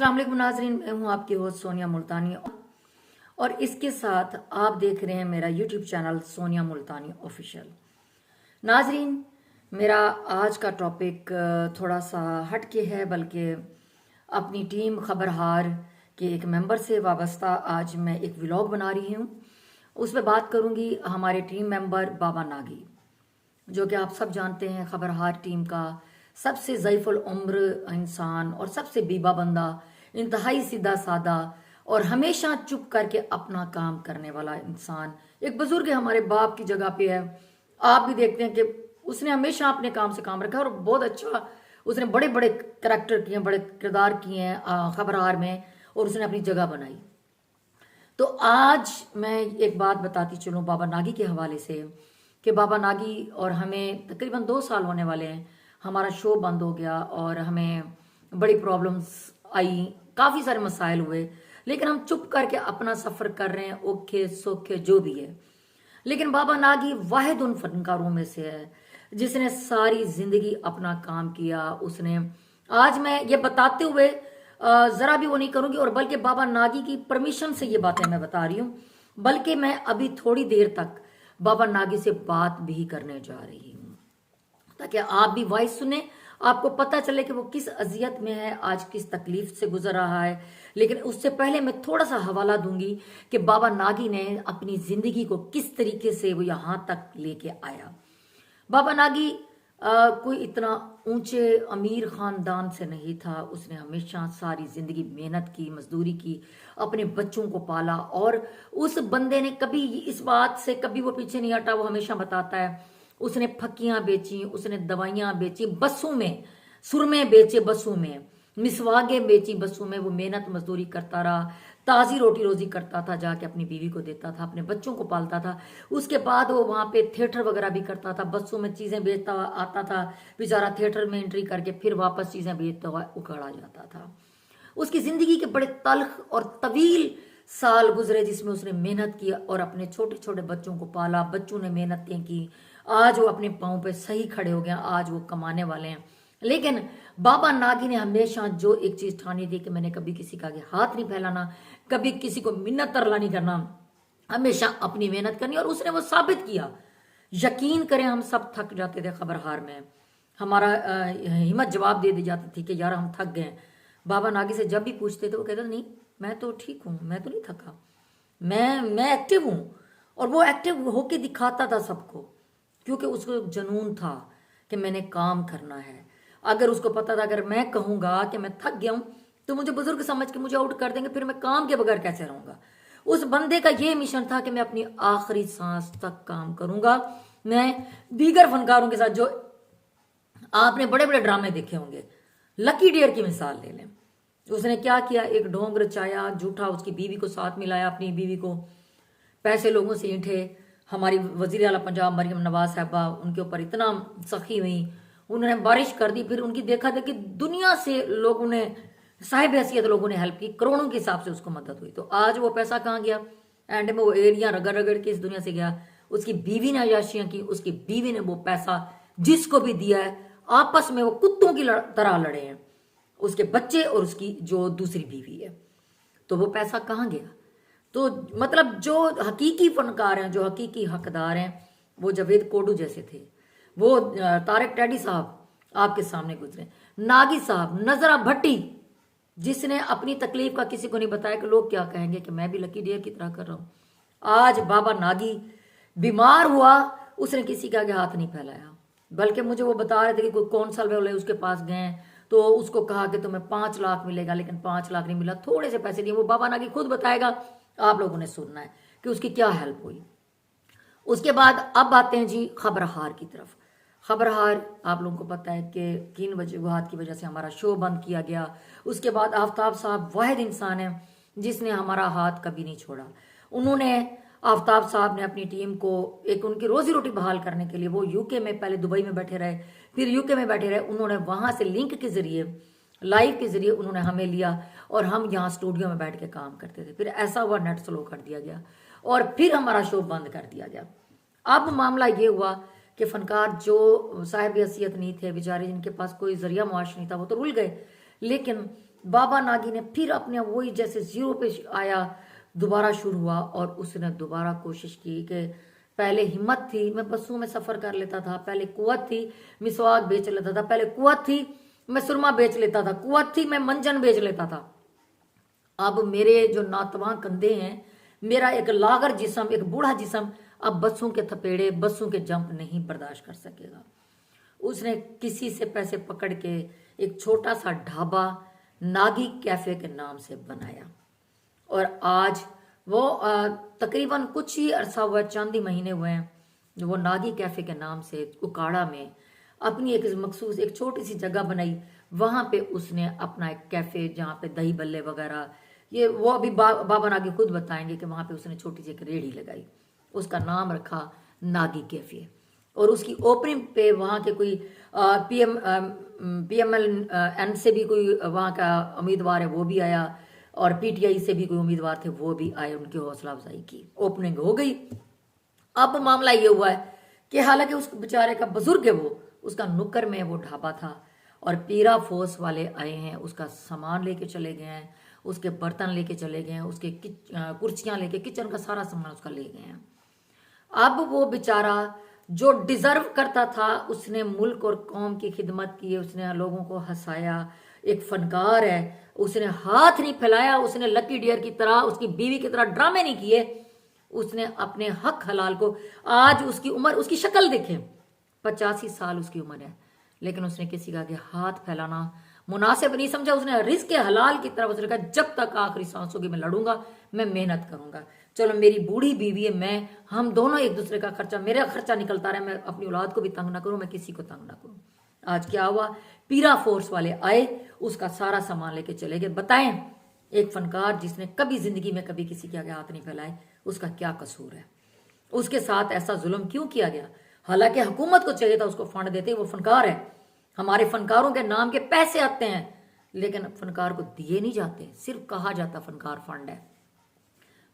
अस्सलाम वालेकुम नाजरीन, मैं हूँ आपकी होस्ट सोनिया मुल्तानी और इसके साथ आप देख रहे हैं मेरा यूट्यूब चैनल सोनिया मुल्तानी ऑफिशियल। नाजरीन, मेरा आज का टॉपिक थोड़ा सा हट के है, बल्कि अपनी टीम खबरहार के एक मेंबर से वाबस्ता आज मैं एक व्लॉग बना रही हूँ। उस पर बात करूँगी हमारे टीम मेंबर बाबा नागी, जो कि आप सब जानते हैं खबरहार टीम का सबसे ज़ईफ़ुल उम्र इंसान और सबसे बीबा बंदा, इंतहाई सीधा सादा और हमेशा चुप करके अपना काम करने वाला इंसान। एक बुजुर्ग है, हमारे बाप की जगह पे है। आप भी देखते हैं कि उसने हमेशा अपने काम से काम रखा है और बहुत अच्छा उसने बड़े बड़े करैक्टर किए हैं, बड़े किरदार किए हैं खबरहार में, और उसने अपनी जगह बनाई। तो आज मैं एक बात बताती चलूँ बाबा नागी के हवाले से कि बाबा नागी और हमें तकरीबन 2 साल होने वाले हैं, हमारा शो बंद हो गया और हमें बड़ी प्रॉब्लम्स आई, काफ़ी सारे मसाइल हुए, लेकिन हम चुप करके अपना सफ़र कर रहे हैं, ओखे सोखे जो भी है। लेकिन बाबा नागी वाहिद उन फनकारों में से है जिसने सारी ज़िंदगी अपना काम किया। उसने आज मैं ये बताते हुए ज़रा भी वो नहीं करूँगी, और बल्कि बाबा नागी की परमिशन से ये बातें मैं बता रही हूँ, बल्कि मैं अभी थोड़ी देर तक बाबा नागी से बात भी करने जा रही हूँ ताकि आप भी वॉइस सुने, आपको पता चले कि वो किस अजियत में है, आज किस तकलीफ से गुजर रहा है। लेकिन उससे पहले मैं थोड़ा सा हवाला दूंगी कि बाबा नागी ने अपनी जिंदगी को किस तरीके से वो यहाँ तक लेके आया। बाबा नागी कोई इतना ऊंचे अमीर खानदान से नहीं था। उसने हमेशा सारी जिंदगी मेहनत की, मजदूरी की, अपने बच्चों को पाला, और उस बंदे ने कभी इस बात से कभी वो पीछे नहीं हटा। वो हमेशा बताता है उसने फक्कियां बेची, उसने दवाइयां बेची बसों में, सुरमे बेचे बसों में, मिसवागे बेची बसों में। वो मेहनत मजदूरी करता रहा, ताज़ी रोटी रोजी करता था, जाके अपनी बीवी को देता था, अपने बच्चों को पालता था। उसके बाद वो वहाँ पे थिएटर वगैरह भी करता था, बसों में चीज़ें बेचता आता था बेचारा, थिएटर में एंट्री करके फिर वापस चीज़ें बेचता हुआ उखड़ा जाता था। उसकी ज़िंदगी के बड़े तल्ख और तवील साल गुजरे जिसमें उसने मेहनत की और अपने छोटे छोटे बच्चों को पाला। बच्चों ने मेहनतें की, आज वो अपने पाँव पे सही खड़े हो गए, आज वो कमाने वाले हैं। लेकिन बाबा नागी ने हमेशा जो एक चीज़ ठानी थी कि मैंने कभी किसी का आगे हाथ नहीं फैलाना, कभी किसी को मिन्नत तरला नहीं करना, हमेशा अपनी मेहनत करनी, और उसने वो साबित किया। यकीन करें, हम सब थक जाते थे खबरहार में, हमारा हिम्मत जवाब दे दी जाती थी कि यार हम थक गए। बाबा नागी से जब भी पूछते थे वो कहते नहीं, मैं तो ठीक हूँ, मैं तो नहीं थका, मैं एक्टिव हूँ। और वो एक्टिव होके दिखाता था सबको, क्योंकि उसको जनून था कि मैंने काम करना है। अगर उसको पता था अगर मैं कहूँगा कि मैं थक गया हूँ तो मुझे बुजुर्ग समझ के मुझे आउट कर देंगे, फिर मैं काम के बगैर कैसे रहूँगा। उस बंदे का ये मिशन था कि मैं अपनी आखिरी सांस तक काम करूँगा। मैं दीगर फनकारों के साथ, जो आपने बड़े बड़े ड्रामे देखे होंगे, लकी डियर की मिसाल ले लें, उसने क्या किया, एक ढोंग रचाया झूठा, उसकी बीवी को साथ मिलाया, अपनी बीवी को पैसे लोगों से ईंठे। हमारी वजीर आला पंजाब मरियम नवाज साहबा, उनके ऊपर इतना सखी हुई, उन्होंने बारिश कर दी, फिर उनकी देखा था कि दुनिया से लोगों ने, साहिब हैसियत लोगों ने हेल्प की, करोड़ों के हिसाब से उसको मदद हुई। तो आज वो पैसा कहाँ गया? एंड में वो एरिया रगड़ रगड़ के इस दुनिया से गया। उसकी बीवी ने अयाशियां की, उसकी बीवी ने वो पैसा जिसको भी दिया है, आपस में वो कुत्तों की तरह लड़े हैं, उसके बच्चे और उसकी जो दूसरी बीवी है। तो वो पैसा कहाँ गया? तो मतलब जो हकीकी फनकार हैं, जो हकीकी हकदार हैं, वो जावेद कोडू जैसे थे, वो तारिक टैडी साहब आपके सामने गुजरे, नागी साहब, नजरा भट्टी, जिसने अपनी तकलीफ का किसी को नहीं बताया कि लोग क्या कहेंगे कि मैं भी लकी डियर की तरह कर रहा हूं। आज बाबा नागी बीमार हुआ, उसने किसी के आगे हाथ नहीं फैलाया, बल्कि मुझे वो बता रहे थे कि कोई कौन सा वाले उसके पास गए तो उसको कहा कि तुम्हें 5 लाख मिलेगा, लेकिन 5 लाख नहीं मिला, थोड़े से पैसे दिए। वो बाबा नागी खुद बताएगा, आप लोगों ने सुनना है कि उसकी क्या हेल्प हुई। उसके बाद अब आते हैं जी खबरहार की तरफ। खबरहार आप लोगों को पता है कि किन वजूहात की वजह से हमारा शो बंद किया गया। उसके बाद आफ्ताब साहब वाहिद इंसान है जिसने हमारा हाथ कभी नहीं छोड़ा। उन्होंने, आफ्ताब साहब ने अपनी टीम को एक उनकी रोजी रोटी बहाल करने के लिए, वो यूके में, पहले दुबई में बैठे रहे, फिर यूके में बैठे रहे, उन्होंने वहां से लिंक के जरिए, लाइव के जरिए उन्होंने हमें लिया और हम यहाँ स्टूडियो में बैठ के काम करते थे। फिर ऐसा हुआ नेट स्लो कर दिया गया और फिर हमारा शो बंद कर दिया गया। अब मामला ये हुआ कि फनकार जो साहिब हैसियत नहीं थे बेचारे, जिनके पास कोई जरिया मुआश नहीं था, वो तो रुल गए। लेकिन बाबा नागी ने फिर अपने वही जैसे जीरो पे आया, दोबारा शुरू हुआ और उसने दोबारा कोशिश की कि पहले हिम्मत थी, मैं बसों में सफर कर लेता था, पहले कुवत थी, मिसवाक बेच लेता था, पहले कुवत थी मैं सुरमा बेच लेता था, कुवत थी मैं मंजन बेच लेता था। अब मेरे जो नातवां कंधे हैं, मेरा एक लागर जिस्म, एक बूढ़ा जिस्म अब बसों के थपेड़े, बसों के जंप नहीं बर्दाश्त कर सकेगा। उसने किसी से पैसे पकड़ के एक छोटा सा ढाबा नागी कैफे के नाम से बनाया और आज वो तकरीबन कुछ ही अरसा हुआ, चांदी महीने हुए हैं, जो वो नागी कैफे के नाम से उकाड़ा में अपनी एक मखसूस एक छोटी सी जगह बनाई। वहां पे उसने अपना एक कैफे, जहाँ पे दही बल्ले वगैरह, ये वो अभी बाबा नागी खुद बताएंगे कि वहां पे उसने छोटी सी एक रेहड़ी लगाई, उसका नाम रखा नागी कैफे। और उसकी ओपनिंग पे वहाँ के कोई PML एन से भी कोई वहाँ का उम्मीदवार है वो भी आया और PTI से भी कोई उम्मीदवार थे वो भी आए, उनकी हौसला अफजाई की, ओपनिंग हो गई। अब मामला ये हुआ है कि हालांकि उस बेचारे का बुजुर्ग है वो, उसका नुक्कर में वो ढाबा था और पीरा फोर्स वाले आए हैं, उसका सामान लेके चले गए हैं, उसके बर्तन लेके चले गए हैं, उसके कुर्सियां लेके, किचन का सारा सामान उसका ले गए हैं। अब वो बेचारा जो डिजर्व करता था, उसने मुल्क और कौम की खिदमत की, उसने लोगों को हंसाया, एक फनकार है, उसने हाथ नहीं फैलाया, उसने लकी डियर की तरह, उसकी बीवी की तरह ड्रामे नहीं किए, उसने अपने हक हलाल को, आज उसकी उम्र, उसकी शक्ल देखें 85 साल उसकी उम्र है, लेकिन उसने किसी का आगे हाथ फैलाना मुनासिब नहीं समझा। उसने रिस्क के हलाल की तरफ उसने कहा जब तक आखिरी सांस होगी मैं लड़ूंगा, मैं मेहनत करूंगा, चलो मेरी बूढ़ी बीवी है, मैं, हम दोनों एक दूसरे का खर्चा, मेरा खर्चा निकलता रहे, मैं अपनी औलाद को भी तंग ना करूं, मैं किसी को तंग ना करूं। आज क्या हुआ, पीरा फोर्स वाले आए, उसका सारा सामान लेके चले गए। बताएं एक फनकार जिसने कभी जिंदगी में कभी किसी के आगे हाथ नहीं फैलाए, उसका क्या कसूर है, उसके साथ ऐसा जुल्म क्यों किया गया? हालांकि हुकूमत को चाहिए था उसको फंड देते, वो फनकार है, हमारे फनकारों के नाम के पैसे आते हैं, लेकिन फनकार को दिए नहीं जाते, सिर्फ कहा जाता फनकार फंड है,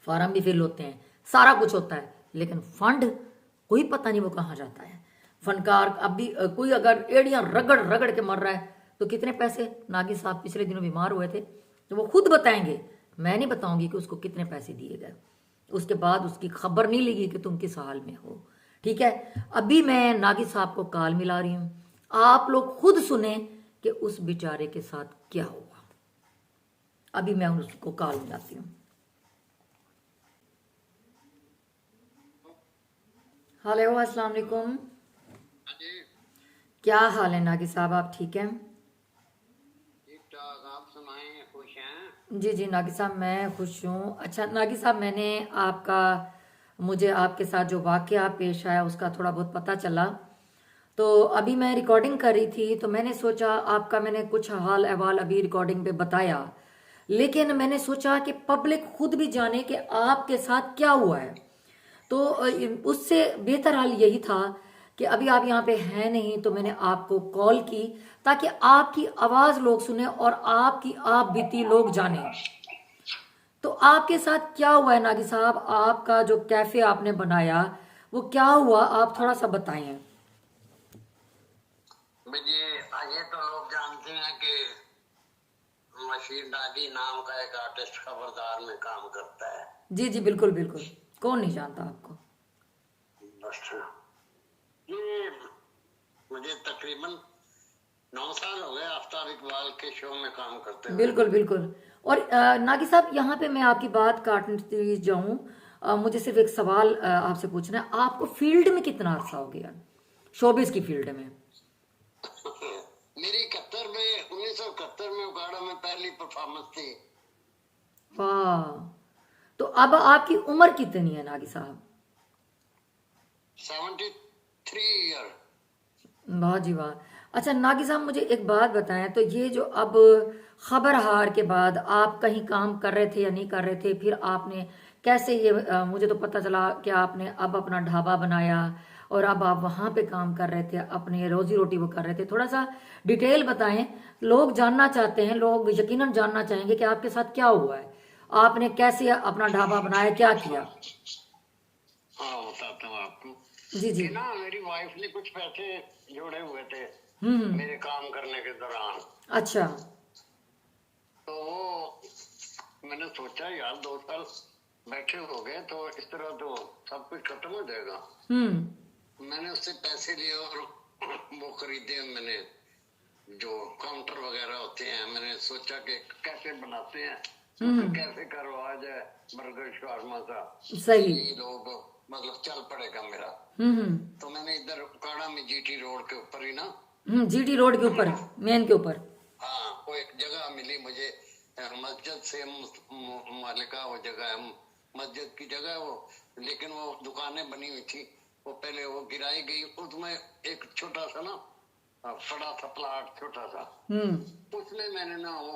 फॉर्म भी फिल होते हैं, सारा कुछ होता है, लेकिन फंड कोई पता नहीं वो कहाँ जाता है। फनकार अभी कोई अगर एड़ियां रगड़ रगड़ के मर रहा है तो कितने पैसे, नागी साहब पिछले दिनों बीमार हुए थे तो वो खुद बताएंगे, मैं नहीं बताऊंगी कि उसको कितने पैसे दिए गए, उसके बाद उसकी खबर नहीं लगी कि तुम किस हाल में हो। ठीक है, अभी मैं नागी साहब को कॉल मिला रही हूं, आप लोग खुद सुने कि उस बेचारे के साथ क्या हुआ। अभी मैं उसको कॉल मिलाती हूँ। हेलो, अस्सलाम वालेकुम। क्या हाल है नागी साहब, आप ठीक हैं? ठीक ठाक, आप सुनाएं, खुश हैं? जी जी नागी साहब मैं खुश हूँ। अच्छा नागी साहब, मैंने आपका, मुझे आपके साथ जो वाकया पेश आया उसका थोड़ा बहुत पता चला, तो अभी मैं रिकॉर्डिंग कर रही थी तो मैंने सोचा आपका, मैंने कुछ हाल अहवाल अभी रिकॉर्डिंग पे बताया, लेकिन मैंने सोचा कि पब्लिक खुद भी जाने कि आपके साथ क्या हुआ है, तो उससे बेहतर हाल यही था कि अभी आप यहाँ पे हैं नहीं, तो मैंने आपको कॉल की ताकि आपकी आवाज लोग सुने और आपकी आप बीती लोग जाने। तो आपके साथ क्या हुआ है नागी साहब, आपका जो कैफे आपने बनाया वो क्या हुआ, आप थोड़ा सा बताएं। मुझे ये तो लोग जानते हैं कि मशीर नागी नाम का एक आर्टिस्ट खबरदार में काम करता है। जी जी बिल्कुल बिल्कुल, कौन नहीं जानता आपको। बस ये मुझे तकरीबन 9 साल हो गए आफ्ताब इकबाल के शो में काम करते हुए। बिल्कुल बिल्कुल। और नागी साहब यहाँ पे मैं आपकी बात काटती जाऊं, मुझे सिर्फ एक सवाल आपसे पूछना है, आपको फील्ड में कितना अर्सा हो गया, शोबिस की फील्ड में? मेरी 1971 में उगाड़ा में पहली परफॉर्मेंस थी। वाह, तो अब आपकी उम्र कितनी है नागी साहब? 73 ईयर। वाह जी वाह। अच्छा नागी साहब मुझे एक बात बताएं, तो ये जो अब खबर हार के बाद आप कहीं काम कर रहे थे या नहीं कर रहे थे, फिर आपने कैसे ये मुझे तो पता चला कि आपने अब अपना ढाबा बनाया और अब आप वहां पे काम कर रहे थे, अपने रोजी रोटी वो कर रहे थे, थोड़ा सा डिटेल बताएं, लोग जानना चाहते हैं, लोग यकीनन जानना चाहेंगे कि आपके साथ क्या हुआ है, आपने कैसे अपना ढाबा बनाया, क्या किया। हाँ बताता हूँ आपको जी जी। कि ना मेरी वाइफ ने कुछ पैसे जोड़े हुए थे हम्म। मेरे काम करने के दौरान। अच्छा। तो वो मैंने सोचा यार 2 साल बैठे हो गए तो इस तरह तो सब कुछ खत्म हो जाएगा। मैंने उससे पैसे लिए और वो खरीदे। मैंने जो काउंटर वगैरह होते हैं, मैंने सोचा कि कैसे बनाते हैं, कैसे करवा जाए बर्गर शवारमा का, सही। ये लोग मतलब चल पड़ेगा मेरा। तो मैंने इधर उकाड़ा में जीटी रोड के ऊपर ही ना, जीटी रोड के ऊपर, मेन के ऊपर, हाँ, वो एक जगह मिली मुझे, मस्जिद से मालिका वो जगह है, मस्जिद की जगह है वो, लेकिन वो दुकानें बनी हुई थी। वो पहले वो गिराई गई, उसमें एक छोटा सा ना पड़ा था प्लाट, छोटा सा, उसमें मैंने ना वो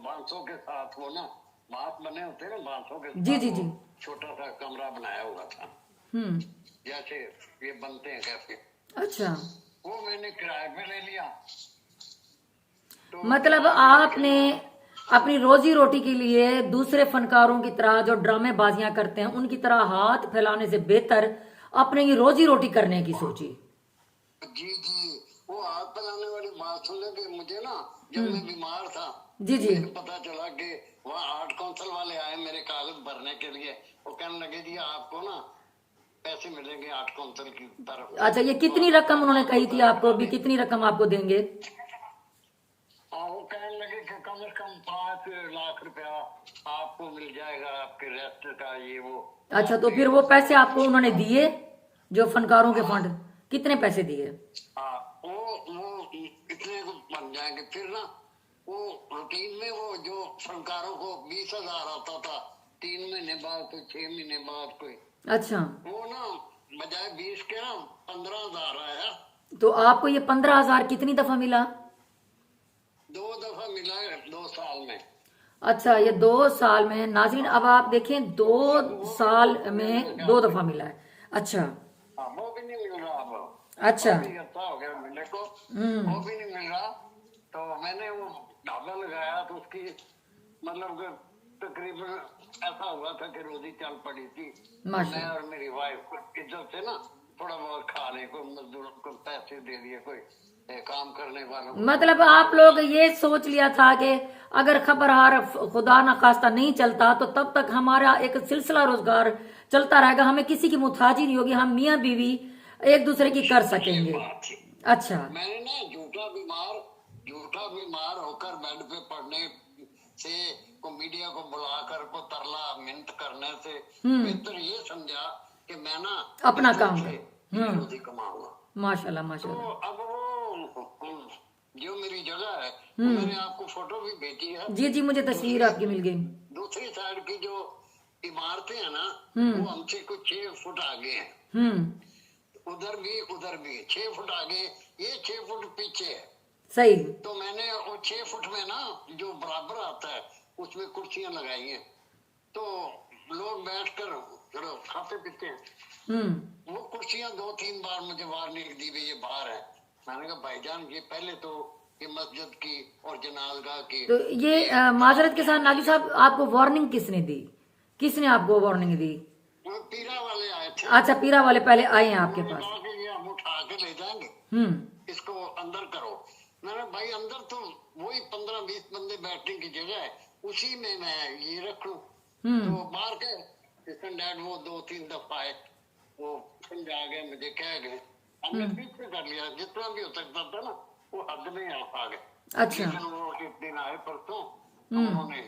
बांसों के साथ वो ना बांस बने होते हैं ना, बांसों के जी जी जी, छोटा सा कमरा बनाया हुआ था, जैसे ये बनते हैं कैफे। अच्छा, वो मैंने किराए पे ले लिया। तो मतलब आपने अपनी रोजी रोटी के लिए दूसरे फनकारों की तरह जो ड्रामेबाजियां करते हैं उनकी तरह हाथ फैलाने से बेहतर अपने की रोजी रोटी करने की सोची। जी जी, वो हाथ फैलाने वाली बात सुनने के मुझे ना, जब मैं बीमार था, जी जी, मुझे पता चला कि वहाँ आर्ट काउंसिल वाले आए मेरे कागज भरने के लिए। वो कहने लगे जी आपको ना पैसे मिलेंगे आर्ट काउंसिल की तरफ। अच्छा, ये कितनी रकम उन्होंने कही थी आपको, अभी कितनी रकम आपको देंगे? वो कहने लगे कि कम से कम 5 लाख रुपया आपको मिल जाएगा आपके रेस्ट का, ये वो। अच्छा, तो फिर वो पैसे आपको उन्होंने दिए, जो फनकारों के फंड, कितने पैसे दिए? वो इतने को बन जाएंगे। फिर ना वो रूटीन में वो जो फनकारों को 20,000 आता था 3 महीने बाद, कोई 6 महीने बाद कोई, अच्छा, वो ना बजाय 20 के ना 15,000 आया। तो आपको ये 15,000 कितनी दफा मिला? 2 दफा मिला है 2 साल में। अच्छा, ये 2 साल में, नाज़रीन अब आप देखें 2 साल में 2 दफा मिला है। अच्छा, वो भी नहीं मिल रहा अब। अच्छा, अच्छा हो गया मिलने को, वो भी नहीं मिल रहा। तो मैंने वो ढाबा लगाया तो उसकी मतलब तकरीबन ऐसा हुआ था कि रोजी चल पड़ी थी। मैं और मेरी वाइफ को इज्जत से ना थोड़ा बहुत खाने को, मजदूरों को पैसे दे दिए, कोई काम करने वालों को। मतलब आप लोग ये सोच लिया था कि अगर खबरहार खुदा ना खास्ता नहीं चलता तो तब तक हमारा एक सिलसिला रोजगार चलता रहेगा, हमें किसी की मुताजी नहीं होगी, हम मियाँ बीवी एक दूसरे की कर सकेंगे। अच्छा, मैंने ना झूठा बीमार होकर बेड पे पड़ने से को मीडिया को बुलाकर को तरला मिन्नत करने से बेहतर ये समझा कि मैं ना अपना काम कमाऊंगा। माशाल्लाह तो माशाल्लाह। अब वो जो मेरी जगह है, तो मैंने आपको फोटो भी भेजी है। जी जी, मुझे तस्वीर आपकी मिल गई। दूसरी साइड की जो इमारतें हैं ना, वो हमसे कुछ 6 फुट आगे हैं। उधर भी 6 फुट आगे, ये 6 फुट पीछे है। सही। तो मैंने वो 6 फुट में ना जो बराबर आता है उसमें कुर्सियां लगाई हैं, तो लोग बैठकर चलो खाते पीते हैं। वो कुर्सियां 2-3 बार मुझे वार्निंग दी गई, ये बाहर है। मैंने कहा भाईजान ये पहले तो ये मस्जिद की और जनाजगाह की। तो ये माजरत के साथ नागी साहब, आपको वार्निंग किसने दी? किसने आपको वार्निंग दी? पीरा वाले आए थे। अच्छा, पीरा वाले पहले आए हैं आपके पास? ये हम उठा के ले जाएंगे, इसको अंदर करो। मैंने भाई अंदर तो वही 15-20 बंदे बैठने की जगह है, उसी में मैं ये रख लूं। तो बाहर के डैड वो 2-3 दफा आए, वो समझा गए, मुझे कह गए, हमने पीछे कर लिया जितना भी हो सकता था ना, वो हद में आ गए। अच्छा, लेकिन वो एक दिन आए परसों, उन्होंने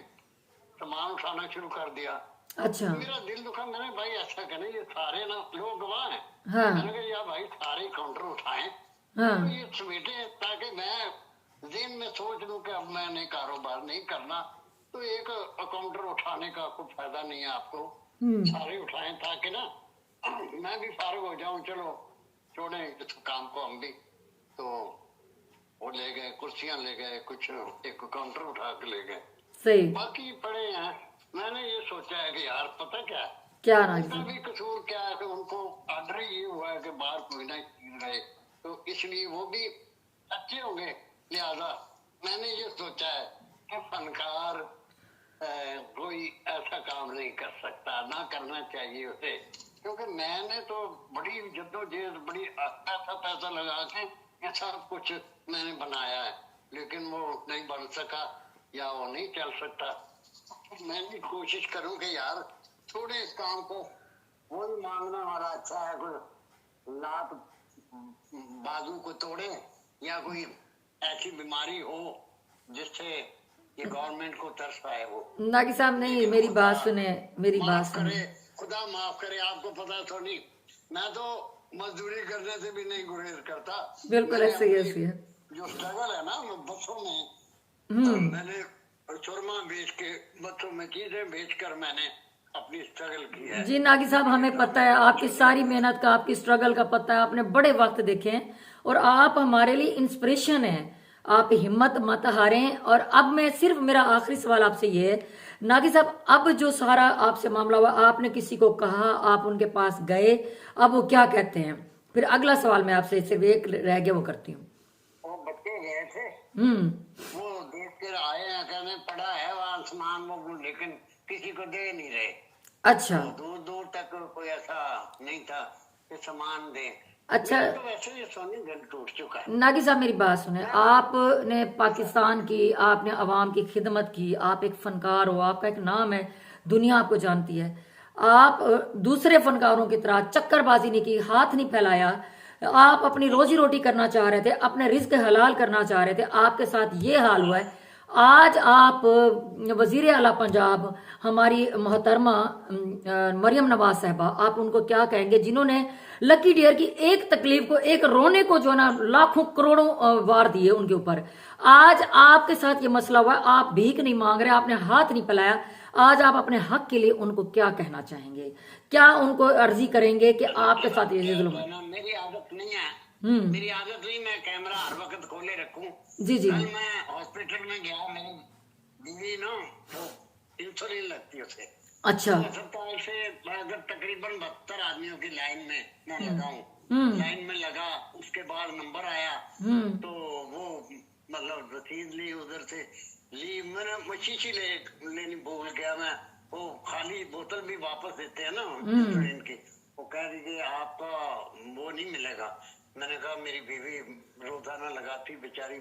सामान उठाना शुरू कर दिया। अच्छा, मेरा दिल दुखा। मैंने भाई ऐसा करें, ये सारे ना लोग गवाह हैं। हाँ, मैंने कहा यार भाई सारे काउंटर उठाएं, हाँ, तो ये समेटे, ताकि मैं दिन में सोच लूं कि अब मैंने कारोबार नहीं करना, तो एक काउंटर उठाने का कोई फायदा नहीं है आपको। सारे उठाएं ताकि ना मैं भी फारिग हो जाऊं। चलो छोड़े इस काम को हम भी। तो वो ले गए, कुर्सियां ले गए, कुछ एक काउंटर उठा के ले गए, सही। बाकी पड़े हैं। मैंने ये सोचा है कि यार पता क्या उनका भी कसूर क्या है कि उनको ऑर्डर ये हुआ है कि बाहर कोई ना चीज रहे, तो इसलिए वो भी अच्छे होंगे। लिहाजा मैंने ये सोचा है कि फनकार कोई ऐसा काम नहीं कर सकता, ना करना चाहिए उसे, क्योंकि मैंने तो बड़ी जद्दोजहद, बड़ी पैसा लगा के ये सब कुछ मैंने बनाया है, लेकिन वो नहीं बन सका। या वो नहीं चल सकता। मैं भी कोशिश करूं कि यार थोड़े इस काम को, वो भी मांगना हमारा अच्छा है, कोई लात बाजू को तोड़े या कोई ऐसी बीमारी हो जिससे ये गवर्नमेंट को तरस आए। वो नागी साहब नहीं, मेरी बात सुने, मेरी बात माफ सुने। करे, खुदा माफ करे। आपको पता तो नहीं, मैं तो मजदूरी करने से भी नहीं गुरेज करता। बिल्कुल मैंने ऐसे ही अपनी ऐसे है। जो स्ट्रगल है ना, मैं बसों में मैंने चूरमा बेच के, बसों में चीजें बेचकर मैंने अपनी स्ट्रगल की है। जी नागी साहब, हमें पता है आपकी सारी मेहनत का, आपकी स्ट्रगल का पता है। आपने बड़े वक्त देखे हैं और आप हमारे लिए इंस्पिरेशन हैं। आप हिम्मत मत हारें। और अब मैं सिर्फ, मेरा आखिरी सवाल आपसे ये है नागी साहब, अब जो सारा आपसे मामला हुआ, आपने किसी को कहा, आप उनके पास गए, अब वो क्या कहते हैं? फिर अगला सवाल मैं आपसे सिर्फ एक रह गया, वो करती हूँ। वो बच्चे गए थे, वो देख कर आए हैं, कहने पड़ा है वहाँ सामान वो, लेकिन किसी को दे नहीं रहे। अच्छा, तो दूर दूर तक कोई ऐसा नहीं था कि सामान दे। अच्छा मेरा तो वैसे ही सोनी दिल टूट चुका है। नागी साहब, मेरी बात सुने। आपने पाकिस्तान की, आपने अवाम की खिदमत की, आप एक फनकार हो, आपका एक नाम है, दुनिया आपको जानती है। आप दूसरे फनकारों की तरह चक्करबाजी नहीं की, हाथ नहीं फैलाया। आप अपनी रोजी रोटी करना चाह रहे थे, अपने रिस्क हलाल करना चाह रहे थे, आपके साथ ये हाल हुआ है। आज आप वजीर आला पंजाब, हमारी मोहतरमा मरियम नवाज साहबा, आप उनको क्या कहेंगे जिन्होंने लकी डियर की एक तकलीफ को, एक रोने को जो ना लाखों करोड़ों वार दिए उनके ऊपर। आज आपके साथ ये मसला हुआ है, आप भीख नहीं मांग रहे, आपने हाथ नहीं फैलाया। आज आप अपने हक के लिए उनको क्या कहना चाहेंगे? क्या उनको अर्जी करेंगे कि आपके साथ ये जुल्म है? मेरी आदत नहीं है, मेरी आदत नहीं, मैं कैमरा हर वक्त खोले रखूं। जी जी। कल मैं हॉस्पिटल में गया, मेरी बीवी ना वो इंसुलिन लगती उसे। अच्छा। अस्पताल से अगर तकरीबन 72 आदमियों की लाइन में मैं लगा हूँ, लाइन में लगा, उसके बाद नंबर आया तो वो मतलब रसीद ली, उधर से ली, मैंने शीशी लेनी भूल गया मैं। वो खाली बोतल भी वापस देते हैं ना इंसुलिन की, वो कह दीजिए आपका वो नहीं मिलेगा। मैंने कहा मेरी बीवी रोजाना लगाती बेचारी,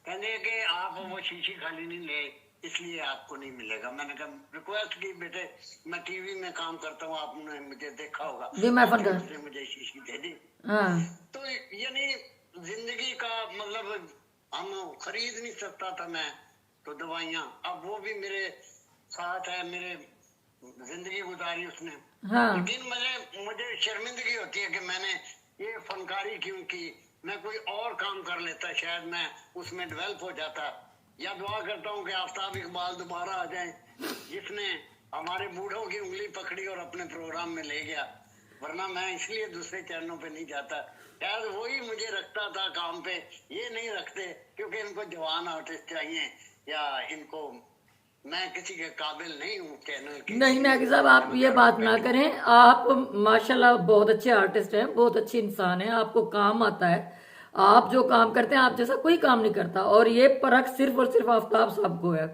कहने कि आप वो शीशी खाली नहीं ले, इसलिए आपको नहीं मिलेगा। मैंने कहा रिक्वेस्ट की, बेटे मैं टीवी में काम करता हूँ, आपने मुझे देखा होगा, आपने मुझे शीशी दे दी। तो यानी जिंदगी का मतलब हम खरीद नहीं सकता था मैं तो दवाइयाँ, अब वो भी मेरे साथ है, मेरे जिंदगी गुजारी उसने। लेकिन मुझे शर्मिंदगी होती है कि मैंने ये फनकारी क्यों की। मैं कोई और काम कर लेता, शायद मैं उसमें डेवलप हो जाता। या दुआ करता हूँ कि आफ्ताब इकबाल दोबारा आ जाए, जिसने हमारे बूढ़ों की उंगली पकड़ी और अपने प्रोग्राम में ले गया, वरना मैं इसलिए दूसरे चैनलों पे नहीं जाता। शायद वही मुझे रखता था काम पे, ये नहीं रखते क्योंकि इनको जवान आर्टिस्ट चाहिए, या इनको मैं किसी के काबिल नहीं हूँ चैनल के। नहीं नागी साहब, आप ये बात ना करें। आप माशाल्लाह बहुत अच्छे आर्टिस्ट हैं, बहुत अच्छे इंसान हैं, आपको काम आता है। आप जो काम करते हैं, आप जैसा कोई काम नहीं करता, और ये परख सिर्फ और सिर्फ आफ्ताब साहब को है।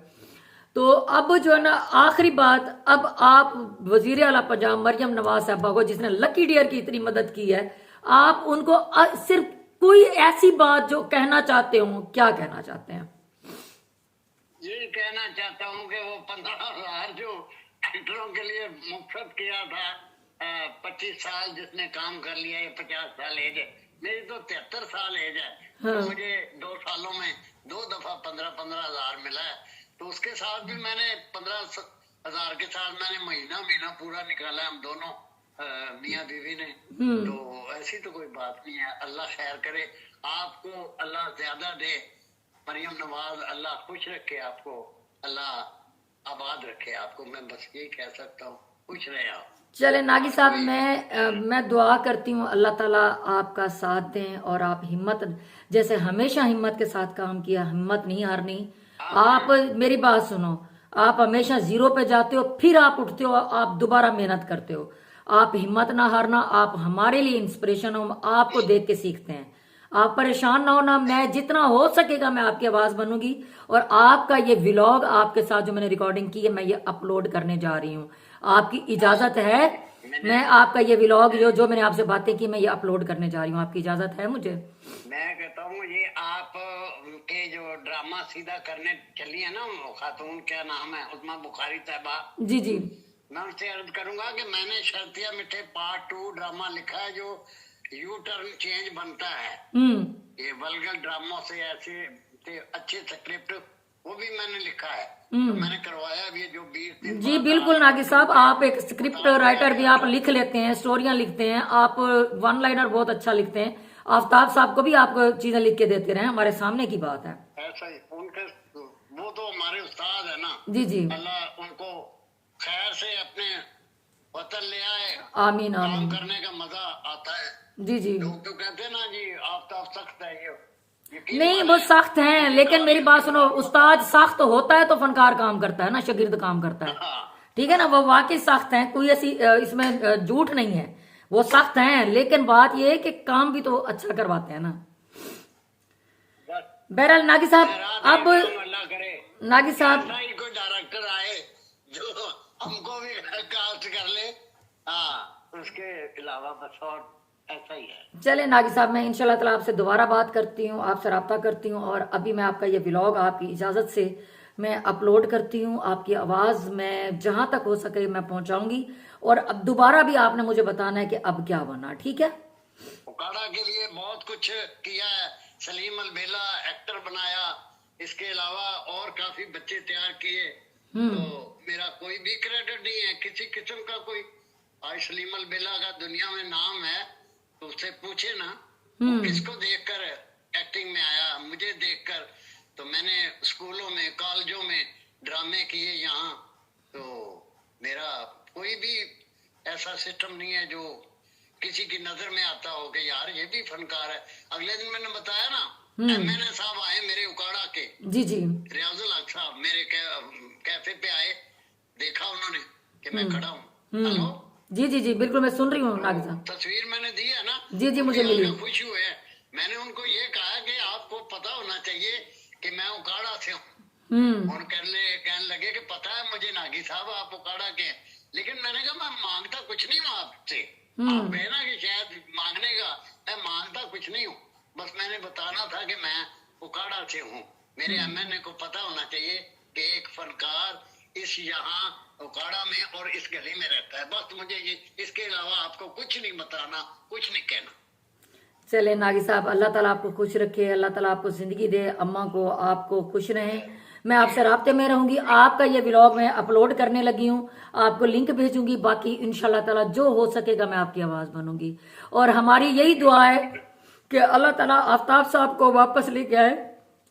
तो अब जो है ना, आखिरी बात, अब आप वजीर आला पंजाब मरियम नवाज साहबा को, जिसने लकी डियर की इतनी मदद की है, आप उनको सिर्फ कोई ऐसी बात जो कहना चाहते हो, क्या कहना चाहते हैं? ये कहना चाहता हूँ कि वो 15,000 जो एक्टरों के लिए मुफ्त किया था, 25 साल जिसने काम कर लिया, ये 50 साल एज है, मेरी तो 73 साल एज है। तो मुझे 2 सालों में 2 दफा 15,000 मिला है। तो उसके साथ भी मैंने 15,000 के साथ मैंने महीना पूरा निकाला, हम दोनों मियाँ बीवी ने। तो ऐसी तो कोई बात नहीं है। अल्लाह खैर करे, आपको अल्लाह ज्यादा दे, मरियम नवाज अल्लाह खुश रखे आपको, अल्लाह आबाद रखे आपको, मैं बस यही कह सकता हूँ। खुश रहे आप। चले नागी साहब, मैं दुआ करती हूँ अल्लाह ताला आपका साथ दें, और आप हिम्मत, जैसे हमेशा हिम्मत के साथ काम किया, हिम्मत नहीं हारनी। आप मेरी बात सुनो, आप हमेशा जीरो पे जाते हो, फिर आप उठते हो, आप दोबारा मेहनत करते हो। आप हिम्मत ना हारना, आप हमारे लिए इंस्पिरेशन हो, आपको देख के सीखते हैं। आप परेशान ना होना, मैं जितना हो सकेगा मैं आपकी आवाज बनूंगी, और आपका ये व्लॉग आपके साथ जो मैंने रिकॉर्डिंग की है, मैं ये अपलोड करने जा रही हूँ। आपकी इजाजत है मैं आपका ये व्लॉग जो मैंने आपसे बातें की मैं ये अपलोड करने जा रही हूँ। आपकी इजाजत है मुझे? मैं कहता हूँ ये आप के जो ड्रामा सीधा करने चली है ना, वो खातून क्या नाम है, उस्मा बुखारी साहबा, जी जी। मैं उससे अर्ज करूंगा कि मैंने शर्तिया मिठे पार्ट 2 ड्रामा लिखा है जो यू टर्न चेंज बनता है। ये वल्गर ड्रामों से ऐसे अच्छे स्क्रिप्ट वो भी मैंने लिखा है, तो मैंने करवाया भी जो 20 दिन जी बिल्कुल नागी साहब, आप एक स्क्रिप्ट राइटर भी आप लिख लेते हैं, स्टोरियां लिखते हैं, आप वन लाइनर बहुत अच्छा लिखते हैं। आफ्ताब साहब को भी आप चीजें लिख के देते रहे, हमारे सामने की बात है। ऐसा ही उनके, वो तो हमारे उस्ताद है ना। जी जी। अल्लाह उनको खैर से अपने वतन ले आए। आमीन काम आमीन। करने का मजा आता है। जी जी। लोग तो कहते हैं ना जी आफ्ताब सख्त है, ये यकीन नहीं माने, वो सख्त हैं, लेकिन मेरी बात सुनो, उस्ताद सख्त होता है तो फनकार काम करता है ना, शागिर्द काम करता है। हाँ, ठीक है ना, वो वाकई सख्त हैं, कोई ऐसी इसमें झूठ नहीं है, वो सख्त हैं, लेकिन बात ये है कि काम भी तो अच्छा करवाते हैं ना। बस बहरहाल नागी साहब, अब अल्लाह करे नागी साहब, ऐसा ही कोई डायरेक्टर आए जो हमको भी कास्ट कर ले। हाँ, उसके अलावा बस और ऐसा ही है। चले नागी साहब, मैं इंशाल्लाह ताला आपसे दोबारा बात करती हूँ, आपसे रब्ता करती हूँ, और अभी मैं आपका ये व्लॉग आपकी इजाजत से मैं अपलोड करती हूँ। आपकी आवाज मैं जहां तक हो सके मैं पहुंचाऊंगी, और अब दोबारा भी आपने मुझे बताना है कि अब क्या बना। ठीक है? उकाड़ा के लिए बहुत कुछ किया है, सलीम अलबेला एक्टर बनाया, इसके अलावा और काफी बच्चे तैयार किए, तो मेरा कोई भी क्रेडिट नहीं है किसी किस्म का। कोई आज सलीम अलबेला का दुनिया में नाम है, तो उससे पूछे ना वो किसको देखकर एक्टिंग में आया। मुझे देखकर, तो मैंने स्कूलों में कॉलेजों में ड्रामे किए यहाँ, तो मेरा कोई भी ऐसा सिस्टम नहीं है जो किसी की नजर में आता हो कि यार ये भी फनकार है। अगले दिन मैंने बताया ना, MNA साहब आए मेरे उकाड़ा के, जी जी। रियाजुल हक साहब मेरे कैफे पे आए, देखा उन्होंने कि मैं खड़ा हूँ। हेलो, जी जी जी बिल्कुल, मैं सुन रही हूँ नागी साहब। तस्वीर मैंने दी है ना, जी जी मुझे मिली। खुश हुए। मैंने उनको ये कहा कि आपको पता होना चाहिए कि मैं उकाड़ा से हूँ। और कहने लगे कि पता है मुझे नागी साहब आप उकाड़ा के हैं, लेकिन मैंने कहा मैं मांगता कुछ नहीं हूँ आपसे। आप कहे ना कि शायद मांगने का, मैं मांगता कुछ नहीं हूँ, बस मैंने बताना था कि मैं उकाड़ा से हूँ। मेरे MNA को पता होना चाहिए कि एक फनकार इस यहाँ उकाड़ा में और इस गली में रहता है। बस मुझे ये, इसके अलावा आपको कुछ नहीं बताना, कुछ नहीं कहना। चले नागी साहब, अल्लाह ताला आपको खुश रखे, अल्लाह ताला आपको जिंदगी दे, अम्मा को आपको खुश रहें। मैं आपसे राब्ते में रहूंगी। आपका ये व्लॉग मैं अपलोड करने लगी हूँ, आपको लिंक भेजूंगी। बाकी इंशाल्लाह ताला जो हो सकेगा मैं आपकी आवाज बनूंगी, और हमारी यही दुआ है कि अल्लाह ताला आफ्ताब साहब को वापस लेके आए,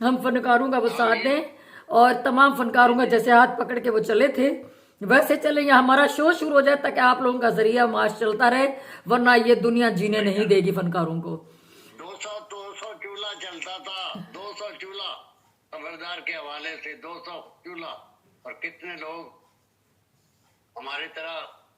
हम फनकारों का वो साथ दें, और तमाम फनकारों का जैसे हाथ पकड़ के वो चले थे वैसे चले, या हमारा शो शुरू हो जाए ताकि आप लोगों का जरिया माश चलता रहे, वरना ये दुनिया जीने नहीं देगी फनकारों को। 200 चूल्हा चलता था, 200 चूल्हा खबरदार के हवाले से, 200 चूल्हा, और कितने लोग हमारी तरह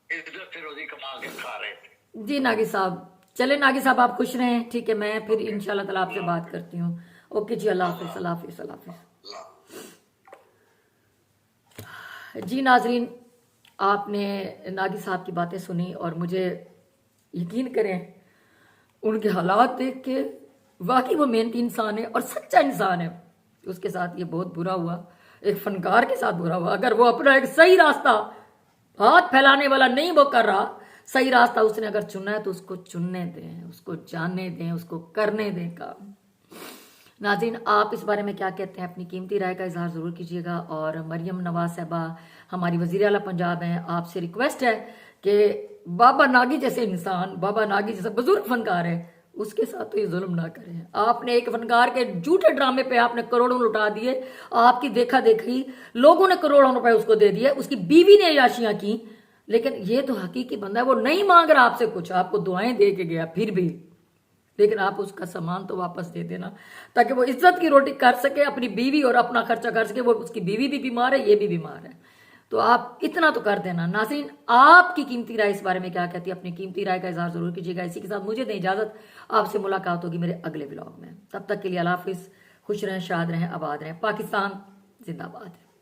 इज्जत से रोजी कमा के खा रहे थे। जी नागी साहब, चले नागी साहब आप खुश रहें। ठीक है, मैं फिर इंशाल्लाह ताला आपसे बात करती हूँ। ओके जी, अल्लाह हाफिज, अल्लाह हाफिज, अल्लाह हाफिज। जी नाजरीन, आपने नागी साहब की बातें सुनी, और मुझे यकीन करें उनके हालात देख के वाकई वो मेहनती इंसान है और सच्चा इंसान है। उसके साथ ये बहुत बुरा हुआ, एक फनकार के साथ बुरा हुआ। अगर वो अपना एक सही रास्ता, हाथ फैलाने वाला नहीं वो कर रहा, सही रास्ता उसने अगर चुना है तो उसको चुनने दें, उसको जानने दें, उसको करने दें काम। नाज़रीन, आप इस बारे में क्या कहते हैं? अपनी कीमती राय का इजहार ज़रूर कीजिएगा। और मरियम नवाज साहबा हमारी वज़ीर आला पंजाब हैं, आपसे रिक्वेस्ट है कि बाबा नागी जैसे इंसान, बाबा नागी जैसा बुजुर्ग फनकार है, उसके साथ तो ये जुल्म ना करें। आपने एक फनकार के झूठे ड्रामे पे आपने करोड़ों लुटा दिए, आपकी देखा देखी लोगों ने करोड़ों रुपए उसको दे दिए, उसकी बीवी ने याशियां की, लेकिन ये तो हकीकी बंदा है, वो नहीं मांग रहा आपसे कुछ, आपको दुआएं दे के गया फिर भी, लेकिन आप उसका सामान तो वापस दे देना ताकि वो इज्जत की रोटी कर सके, अपनी बीवी और अपना खर्चा कर सके। वो उसकी बीवी भी बीमार है, ये भी बीमार है, तो आप इतना तो कर देना। नाज़रीन, आपकी कीमती राय इस बारे में क्या कहती है? अपनी कीमती राय का इजहार जरूर कीजिएगा। इसी के साथ मुझे दें इजाजत, आपसे मुलाकात होगी मेरे अगले व्लॉग में। तब तक के लिए अल्लाह हाफिज, खुश रहें, शाद रहें, आबाद रहें। पाकिस्तान जिंदाबाद है।